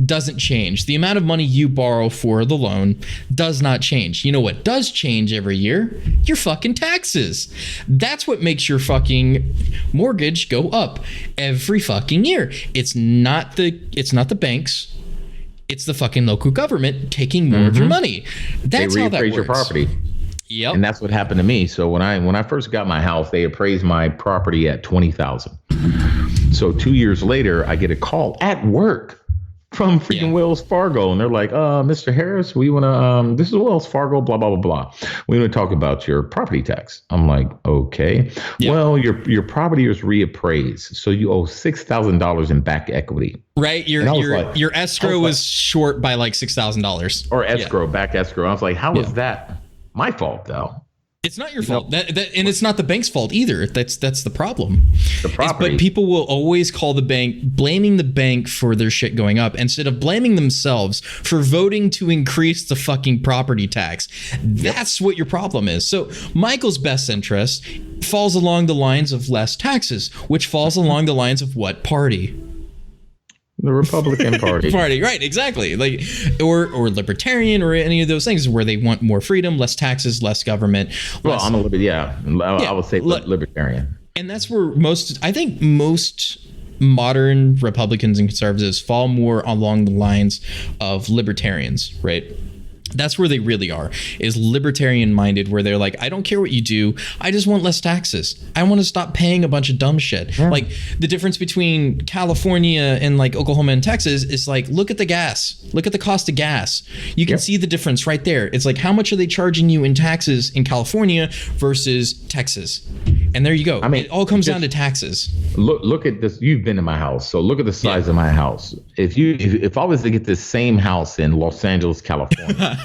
doesn't change. The amount of money you borrow for the loan does not change. You know what does change every year? Your fucking taxes. That's what makes your fucking mortgage go up every fucking year. It's not the banks. It's the fucking local government taking more of your money. That's how that works. Your property. Yep. And that's what happened to me. So when I first got my house, they appraised my property at $20,000. So 2 years later, I get a call at work from freaking Wells Fargo, and they're like, Mr. Harris, we want to, this is Wells Fargo, blah, blah, blah, blah. We want to talk about your property tax. I'm like, okay. Yep. Well, your property is reappraised, so you owe $6,000 in back equity. Right. Your escrow was short by like $6,000. Or escrow, back escrow. I was like, how is that my fault, though? It's not your fault. And it's not the bank's fault either. That's the problem. The property. But people will always call the bank, blaming the bank for their shit going up instead of blaming themselves for voting to increase the fucking property tax. That's what your problem is. So Michael's best interest falls along the lines of less taxes, which falls along the lines of what party? The Republican Party. Right, exactly. Like, or libertarian, or any of those things where they want more freedom, less taxes, less government. Well, I'm a libertarian. I would say libertarian. And that's where most modern Republicans and conservatives fall more along the lines of libertarians, right? That's where they really are, is libertarian minded, where they're like, I don't care what you do. I just want less taxes. I want to stop paying a bunch of dumb shit. Yeah. Like the difference between California and like Oklahoma and Texas is like, look at the gas. Look at the cost of gas. You can see the difference right there. It's like, how much are they charging you in taxes in California versus Texas? And there you go. I mean, it all comes down to taxes. Look at this. You've been in my house, so look at the size of my house. If I was to get this same house in Los Angeles, California,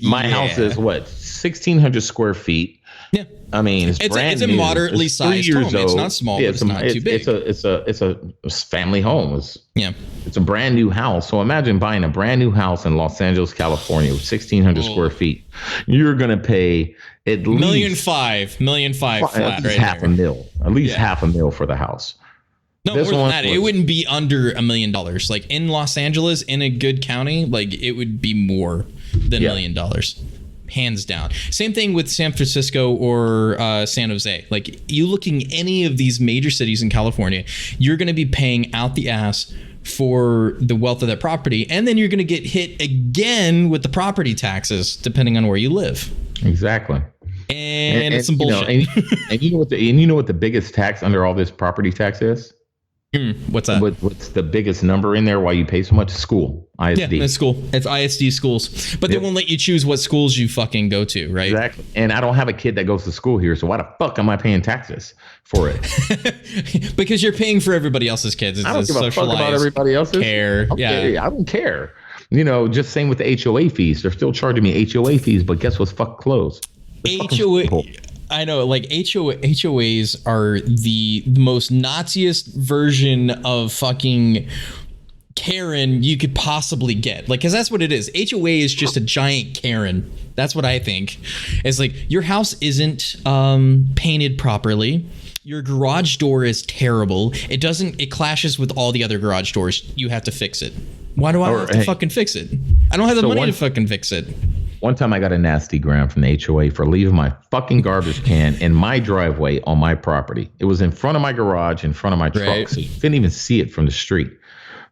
my house is what, 1,600 square feet. Yeah, I mean, it's brand new. It's a moderately sized home. It's not small, but it's not too big. It's a family home. It's a brand new house. So imagine buying a brand new house in Los Angeles, California, with 1,600 square feet. You're gonna pay at least $1.5 million flat, right? Half a mil, at least half a mil for the house. No, more than that. It wouldn't be under $1 million. Like in Los Angeles, in a good county, like it would be more than $1 million. Hands down. Same thing with San Francisco or San Jose. Like you looking any of these major cities in California, you're going to be paying out the ass for the wealth of that property. And then you're going to get hit again with the property taxes, depending on where you live. Exactly. And it's some bullshit. And you know what the biggest tax under all this property tax is? What's that? What's the biggest number in there? Why you pay so much? School, ISD. Yeah, it's school. It's ISD schools, but they won't let you choose what schools you fucking go to, right? Exactly. And I don't have a kid that goes to school here, so why the fuck am I paying taxes for it? Because you're paying for everybody else's kids. It's I don't give a fuck about everybody else's. I don't care. Just same with the HOA fees. They're still charging me HOA fees, but guess what's closed? HOA. I know, like HOAs are the most Naziest version of fucking Karen you could possibly get. Like, because that's what it is. HOA is just a giant Karen. That's what I think. It's like, your house isn't painted properly. Your garage door is terrible. It clashes with all the other garage doors. You have to fix it. Why do I have to fucking fix it? I don't have the money to fucking fix it. One time I got a nasty gram from the HOA for leaving my fucking garbage can in my driveway on my property. It was in front of my garage, in front of my truck, so you couldn't even see it from the street.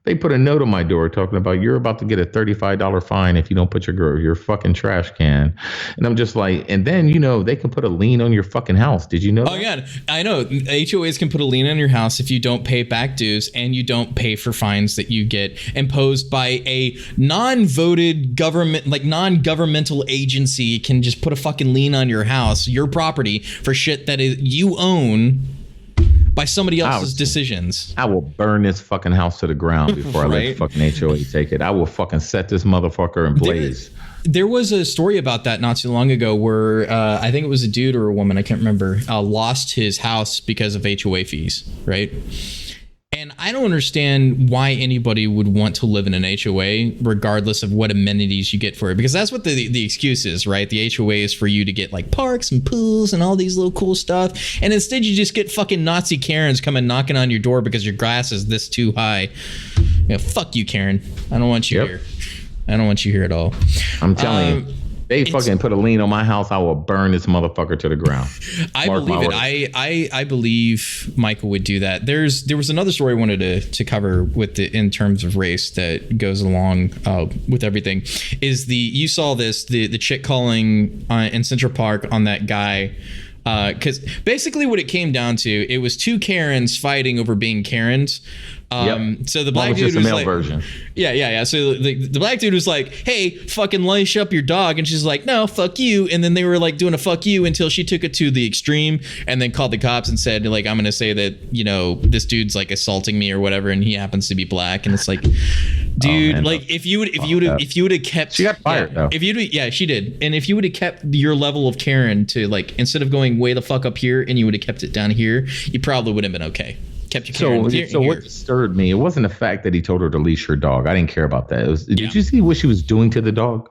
They put a note on my door talking about, you're about to get a $35 fine if you don't put your fucking trash can. And I'm just like, and then, they can put a lien on your fucking house. Did you know that? Yeah, I know. HOAs can put a lien on your house if you don't pay back dues and you don't pay for fines that you get imposed by a non-voted government, like non-governmental agency can just put a fucking lien on your house, your property, for shit that you own by somebody else's decisions. I will burn this fucking house to the ground before I let the fucking HOA take it. I will fucking set this motherfucker in blaze. There was a story about that not too long ago where I think it was a dude or a woman, I can't remember, lost his house because of HOA fees, right? And I don't understand why anybody would want to live in an HOA regardless of what amenities you get for it, because that's what the excuse is, right? The HOA is for you to get like parks and pools and all these little cool stuff, and instead you just get fucking Nazi Karens coming knocking on your door because your grass is this too high. Fuck you, Karen. I don't want you here. I don't want you here at all. I'm telling you. They fucking put a lien on my house, I will burn this motherfucker to the ground. I believe it. I believe Michael would do that. There was another story I wanted to cover in terms of race that goes along with everything. You saw this, the chick calling in Central Park on that guy. Because basically what it came down to, it was two Karens fighting over being Karens. So the black dude was like, version. Yeah. So the black dude was like, hey, fucking lace up your dog. And she's like, no, fuck you. And then they were like doing a fuck you until she took it to the extreme and then called the cops and said, like, I'm going to say that, this dude's like assaulting me or whatever. And he happens to be black. And it's like, dude, if you would have kept, she got fired though. She did. And if you would have kept your level of Karen to like, instead of going way the fuck up here and you would have kept it down here, you probably would have been okay. Kept your Karen so what disturbed me, it wasn't the fact that he told her to leash her dog. I didn't care about that. Did you see what she was doing to the dog?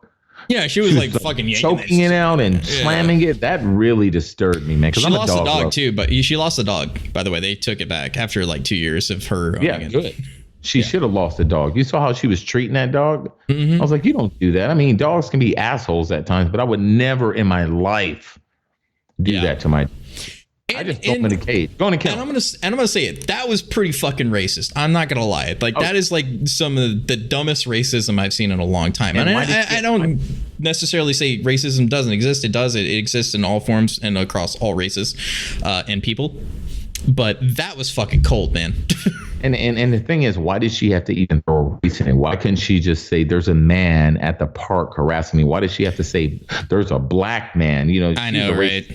Yeah, she was like fucking choking it out and slamming it. That really disturbed me, man. She lost the dog too, but she lost the dog. By the way, they took it back after like 2 years of her. Good. She should have lost the dog. You saw how she was treating that dog? Mm-hmm. I was like, you don't do that. I mean, dogs can be assholes at times, but I would never in my life do that to my dog. I just throw him in a cage. Go in a cage. And I'm gonna say it. That was pretty fucking racist. I'm not gonna lie. Like that is like some of the dumbest racism I've seen in a long time. And I don't necessarily say racism doesn't exist. It does. It exists in all forms and across all races and people. But that was fucking cold, man. And the thing is, why did she have to even throw a race in it? Why couldn't she just say, there's a man at the park harassing me? Why did she have to say, there's a black man? I know, right?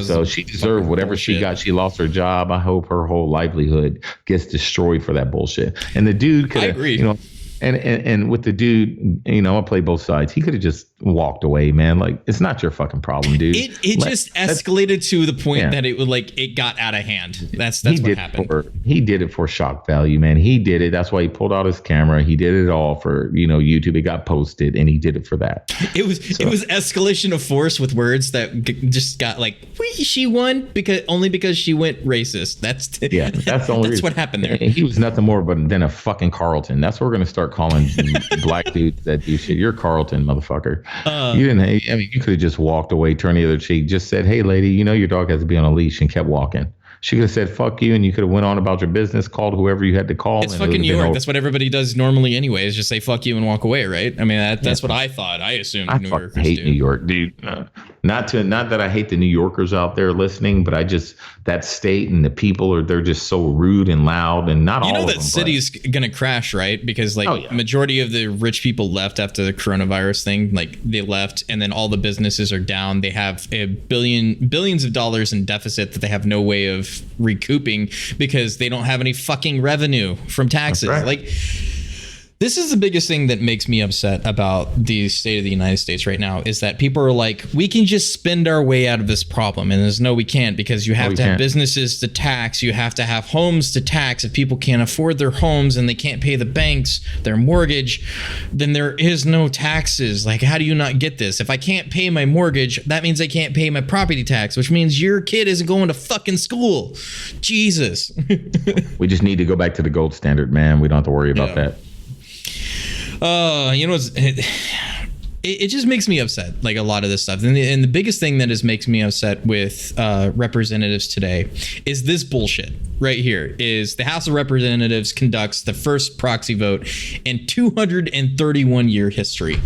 So she deserved whatever she got. She lost her job. I hope her whole livelihood gets destroyed for that bullshit. And the dude could have, I agree. And with the dude, I play both sides. He could have just walked away, man. Like, it's not your fucking problem, dude. It just escalated to the point that it got out of hand. That's what happened. He did it for shock value, man. He did it. That's why he pulled out his camera. He did it all for YouTube. It got posted, and he did it for that. It was escalation of force with words that just got like, she won because she went racist. That's the only. That's what happened there. He was nothing more than a fucking Carlton. That's what we're gonna start calling black dudes that do shit. You're Carlton, motherfucker. You didn't. I mean, you could have just walked away, turned the other cheek, just said, "Hey, lady, your dog has to be on a leash," and kept walking. She could have said, "Fuck you," and you could have went on about your business, called whoever you had to call. It's fucking New York. That's what everybody does normally anyway, is just say "fuck you" and walk away, right? I mean, that's what I thought. I assumed New Yorkers do. I hate New York, dude. Not that I hate the New Yorkers out there listening, but that state and the people they're just so rude and loud, and not all of them. That city's gonna crash, right? Because majority of the rich people left after the coronavirus thing. Like they left, and then all the businesses are down. They have billions of dollars in deficit that they have no way of recouping because they don't have any fucking revenue from taxes. Right. Like This is the biggest thing that makes me upset about the state of the United States right now is that people are like, we can just spend our way out of this problem. And there's no, we can't, because you have to have businesses to tax. You have to have homes to tax. If people can't afford their homes and they can't pay the banks, their mortgage, then there is no taxes. Like, how do you not get this? If I can't pay my mortgage, that means I can't pay my property tax, which means your kid isn't going to fucking school. Jesus. We just need to go back to the gold standard, man. We don't have to worry about that. You know, it just makes me upset, like a lot of this stuff. And the biggest thing that makes me upset with representatives today is this bullshit right here. Is the House of Representatives conducts the first proxy vote in 231-year history.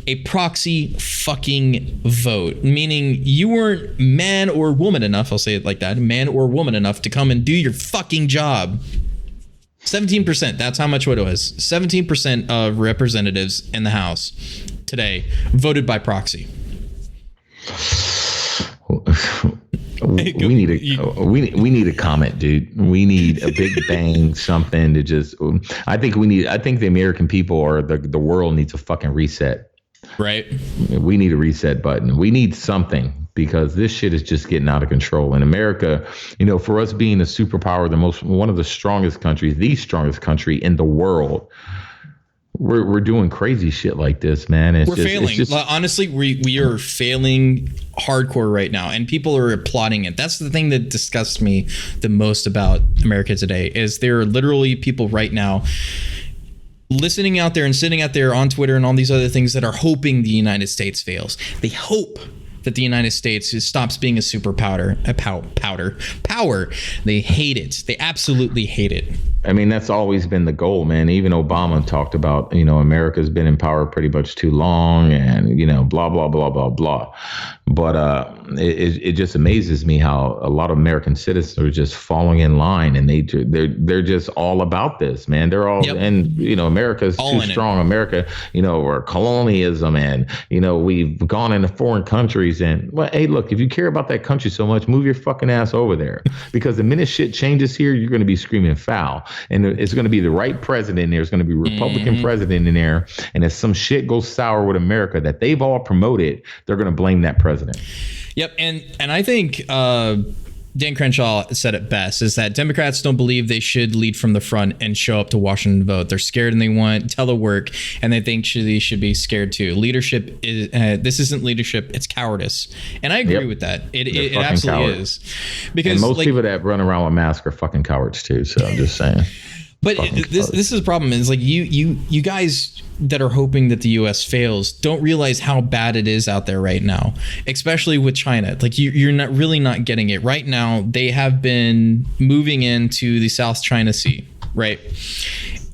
A proxy fucking vote, meaning you weren't man or woman enough, I'll say it like that, man or woman enough to come and do your fucking job. 17%, that's how much what it was. 17% of representatives in the House today voted by proxy. We need a comment, dude. We need a big bang, something to just. I think the American people or the world needs a fucking reset. Right. We need a reset button. We need something, because this shit is just getting out of control. In America, you know, for us being a superpower, one of the strongest countries, the strongest country in the world, we're doing crazy shit like this, man. We're failing. Honestly, we are failing hardcore right now, and people are applauding it. That's the thing that disgusts me the most about America today, is there are literally people right now listening out there and sitting out there on Twitter and all these other things that are hoping the United States fails. They hope that the United States stops being a superpower. They hate it. They absolutely hate it. I mean, that's always been the goal, man. Even Obama talked about, you know, America's been in power pretty much too long, and, you know, blah, blah, blah, blah, blah. But it just amazes me how a lot of American citizens are just falling in line, and they're just all about this, man. They're all, and, you know, America's all too strong. America, you know, or colonialism, and, you know, we've gone into foreign countries, and, well, hey, look, if you care about that country so much, move your fucking ass over there, because the minute shit changes here, you're going to be screaming foul. And it's going to be the right president in there. There's going to be a Republican president in there. And if some shit goes sour with America that they've all promoted, they're going to blame that president. Yep. And I think Dan Crenshaw said it best, is that Democrats don't believe they should lead from the front and show up to Washington to vote. They're scared and they want telework, and they think they should be scared too. Leadership is this isn't leadership, it's cowardice. And I agree with that. It absolutely is. Because and most people that run around with masks are fucking cowards too. So I'm just saying. But this is the problem, is like you guys that are hoping that the U.S. fails don't realize how bad it is out there right now, especially with China. Like you're not getting it right now. They have been moving into the South China Sea, right?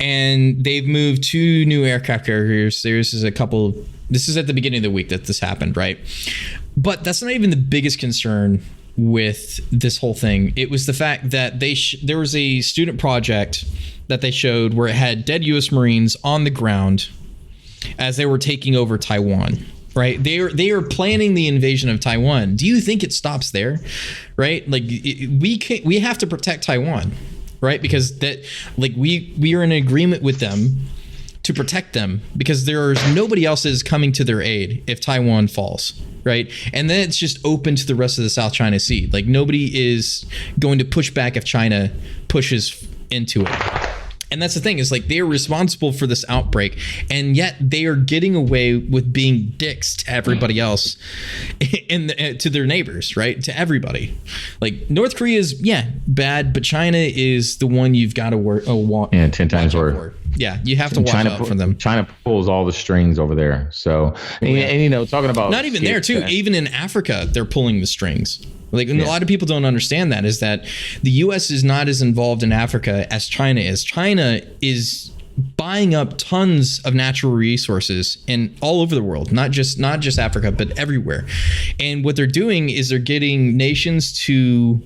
And they've moved 2 new aircraft carriers. This is at the beginning of the week that this happened, right? But that's not even the biggest concern with this whole thing. It was the fact that there was a student project that they showed where it had dead U.S. Marines on the ground as they were taking over Taiwan, right? They are planning the invasion of Taiwan. Do you think it stops there, right? Like we have to protect Taiwan, right? Because that, like, we are in agreement with them to protect them, because there's nobody else is coming to their aid if Taiwan falls, right? And then it's just open to the rest of the South China Sea. Like nobody is going to push back if China pushes into it. And that's the thing, is like they are responsible for this outbreak, and yet they are getting away with being dicks to everybody else, to their neighbors, right? To everybody. Like North Korea is bad, but China is the one you've got to 10 times worse. Yeah, you have to watch out for them. China pulls all the strings over there. So, and you know, talking about not even there too. Even in Africa, they're pulling the strings. Like, a lot of people don't understand that, is that the U.S. is not as involved in Africa as China is. China is buying up tons of natural resources in all over the world, not just Africa, but everywhere. And what they're doing is they're getting nations to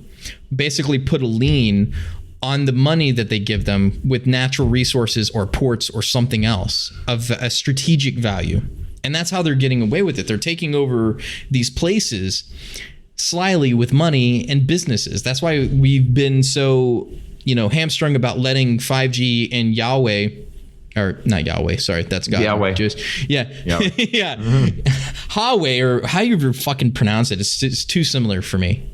basically put a lien on the money that they give them with natural resources or ports or something else of a strategic value. And that's how they're getting away with it. They're taking over these places slyly with money and businesses. That's why we've been so, hamstrung about letting 5G and Huawei or not Yahweh. Sorry, that's God. Yahweh. Jewish. Yeah. Yahweh. Yeah. Yahweh, or how you fucking pronounce it. It's too similar for me.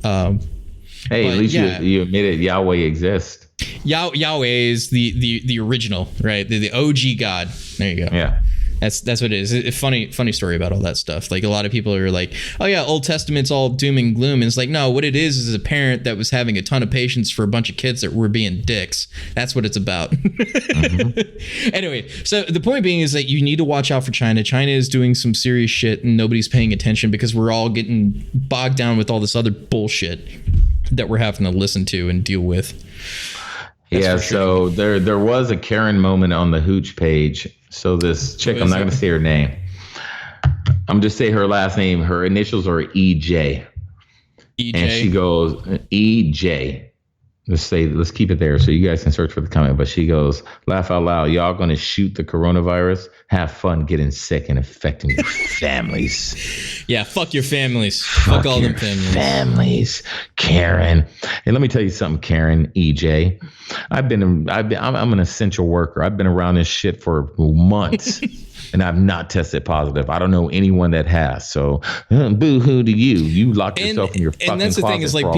Hey, at least you admitted Yahweh exists. Yahweh is the original, right? The OG God. There you go. Yeah. That's what it is. A funny story about all that stuff. Like, a lot of people are like, oh yeah, Old Testament's all doom and gloom. And it's like, no, what it is a parent that was having a ton of patience for a bunch of kids that were being dicks. That's what it's about. Mm-hmm. Anyway, so the point being is that you need to watch out for China. China is doing some serious shit and nobody's paying attention because we're all getting bogged down with all this other bullshit that we're having to listen to and deal with. That's so there was a Karen moment on the Hooch page. So this chick, I'm not going to say her name. I'm just say her last name. Her initials are EJ. EJ. And she goes, EJ. Let's keep it there so you guys can search for the comment. But she goes, laugh out loud. Y'all going to shoot the coronavirus? Have fun getting sick and infecting your families. Yeah, fuck your families. Fuck all them families. Karen. Hey, let me tell you something, Karen, EJ. I'm an essential worker. I've been around this shit for months. And I've not tested positive. I don't know anyone that has. So boo-hoo to you. You lock yourself in your fucking closet. And that's the thing is, like,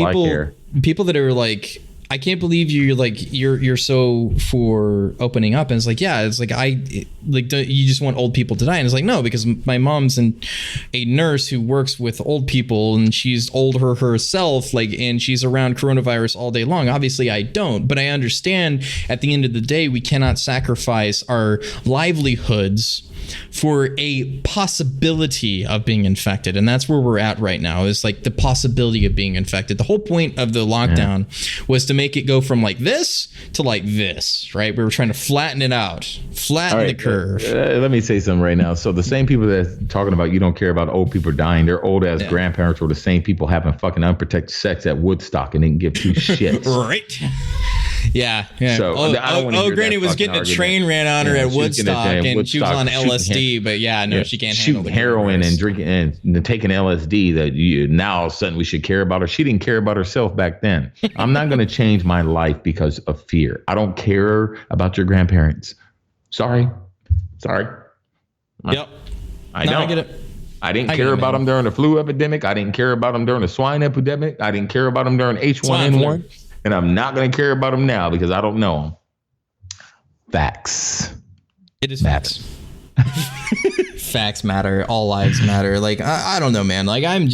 people that are like, I can't believe you're so for opening up. And it's like, yeah, it's like, you just want old people to die. And it's like, no, because my mom's a nurse who works with old people and she's older herself, like, and she's around coronavirus all day long. Obviously I don't, but I understand at the end of the day, we cannot sacrifice our livelihoods for a possibility of being infected. And that's where we're at right now, is like the possibility of being infected. The whole point of the lockdown was to make it go from like this to like this, right? We were trying to flatten it out, the curve. Let me say something right now. So the same people that's talking about you don't care about old people dying, their old ass grandparents were the same people having fucking unprotected sex at Woodstock and didn't give two shits. Right. Yeah. So Granny was getting a train ran on her at Woodstock, and she was on LSD, but she can't handle heroin and drinking and taking LSD. That now all of a sudden we should care about her. She didn't care about herself back then. I'm not going to change my life because of fear. I don't care about your grandparents. Sorry. Yep. I don't. I get it. I didn't care about them during the flu epidemic. I didn't care about them during the swine epidemic. I didn't care about them during H1N1. And I'm not going to care about them now because I don't know them. Facts. It is facts. Facts matter. All lives matter. Like, I don't know, man. Like, I'm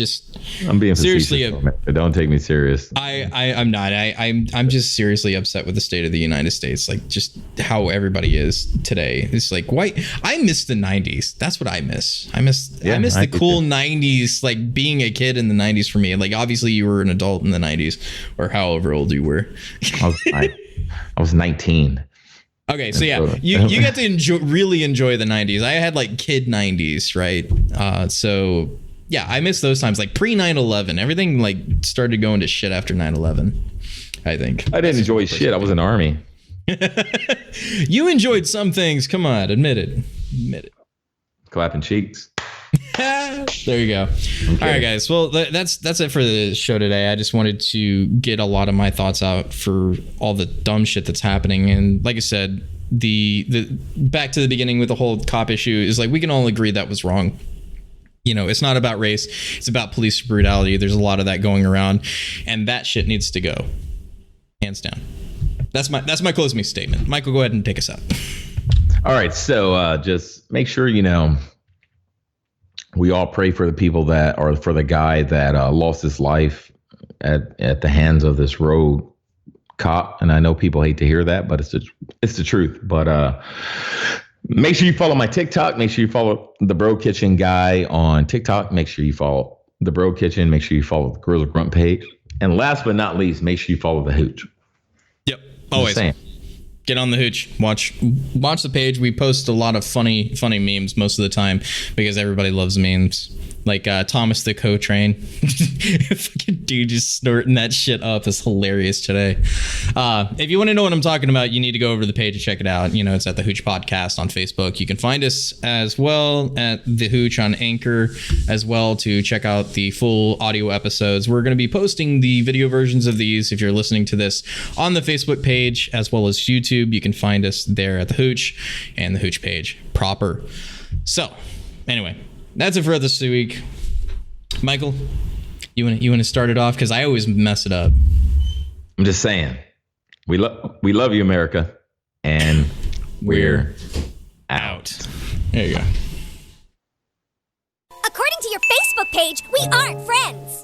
being seriously, but don't take me serious. I'm not. I'm just seriously upset with the state of the United States. Like, just how everybody is today. It's like, why? I miss the 90s. That's what I miss. I miss the cool 90s. Like, being a kid in the 90s for me. Like, obviously you were an adult in the 90s, or however old you were. I was 19. Okay, so yeah, you get to really enjoy the 90s. I had like kid 90s, right? So yeah, I miss those times, like pre 9/11. Everything like started going to shit after 9/11. I think I didn't enjoy shit. I was in the Army. You enjoyed some things. Come on, admit it. Clapping cheeks. There you go. Okay. All right, guys. Well, that's it for the show today. I just wanted to get a lot of my thoughts out for all the dumb shit that's happening. And like I said, the back to the beginning with the whole cop issue is like, we can all agree that was wrong. It's not about race. It's about police brutality. There's a lot of that going around, and that shit needs to go. Hands down. That's my closing statement. Michael, go ahead and take us out. All right. So just make sure, we all pray for the people or for the guy that lost his life at the hands of this rogue cop. And I know people hate to hear that, but it's the truth. But make sure you follow my TikTok. Make sure you follow the Bro Kitchen guy on TikTok. Make sure you follow the Bro Kitchen. Make sure you follow the Gorilla Grunt page. And last but not least, make sure you follow the Hooch. Yep. Always. Get on the Hooch. Watch the page. We post a lot of funny memes most of the time because everybody loves memes. like Thomas the Co-Train. Fucking dude just snorting that shit up is hilarious today. If you want to know what I'm talking about, you need to go over to the page and check it out. You know, it's at the Hooch Podcast on Facebook. You can find us as well at the Hooch on Anchor as well to check out the full audio episodes. We're going to be posting the video versions of these if you're listening to this on the Facebook page as well as YouTube. You can find us there at the Hooch and the Hooch page proper. So anyway, that's it for this week. Michael, you want to start it off, because I always mess it up. I'm just saying, we love you, America, and we're out. There you go. According to your Facebook page, we aren't friends.